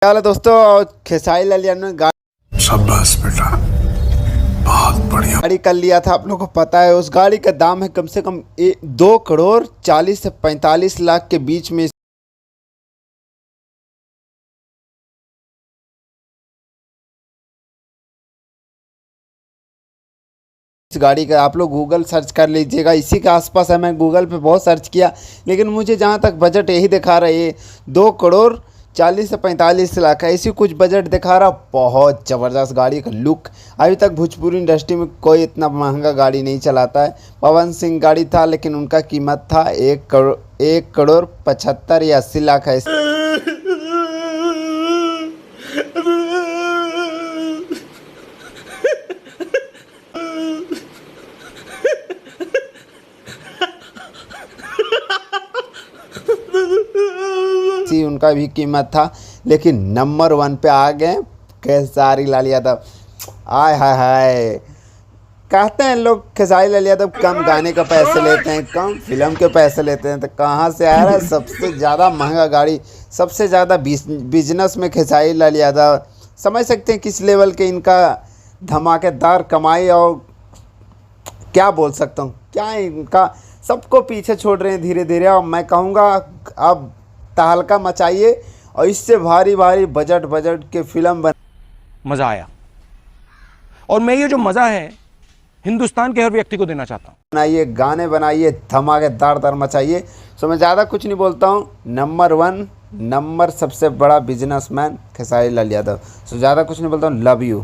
क्या हाल है दोस्तों। खेसारी लाल यादव ने शाबाश बेटा, बहुत बढ़िया। गाड़ी कर लिया था, आप लोगों को पता है। उस गाड़ी का दाम है कम से कम 2 करोड़ 40 से 45 लाख के बीच में। इस गाड़ी का आप लोग गूगल सर्च कर लीजिएगा, इसी के आसपास है। मैं गूगल पे बहुत सर्च किया, लेकिन मुझे जहाँ तक बजट यही दिखा रहा है 2 करोड़ 40 से 45 लाख, ऐसी कुछ बजट दिखा रहा। बहुत ज़बरदस्त गाड़ी का लुक। अभी तक भोजपुरी इंडस्ट्री में कोई इतना महंगा गाड़ी नहीं चलाता है। पवन सिंह गाड़ी था, लेकिन उनका कीमत था 1 करोड़ 75 या 80 लाख है। उनका भी कीमत था, लेकिन नंबर 1 पे आ गए खेसारी लाल यादव। आय हाय हाय। कहते हैं लोग खेसारी लाल यादव कम गाने का पैसे लेते हैं, कम फिल्म के पैसे लेते हैं, तो कहाँ से आ रहा है सबसे ज़्यादा महंगा गाड़ी, सबसे ज़्यादा बिजनेस में खेसारी लाल यादव। समझ सकते हैं किस लेवल के इनका धमाकेदार कमाई। और क्या बोल सकता हूँ, क्या इनका सबको पीछे छोड़ रहे हैं धीरे धीरे। और मैं कहूँगा अब तहलका मचाइए और इससे भारी भारी बजट के फिल्म मज़ा आया। और मैं ये जो मज़ा है हिंदुस्तान के हर व्यक्ति को देना चाहता हूँ। बनाइए, गाने बनाइए, धमाकेदार मचाइए। सो मैं ज़्यादा कुछ नहीं बोलता हूँ। नंबर 1 सबसे बड़ा बिजनेसमैन खेसारी लाल यादव। सो ज़्यादा कुछ नहीं बोलता हूँ। Love you.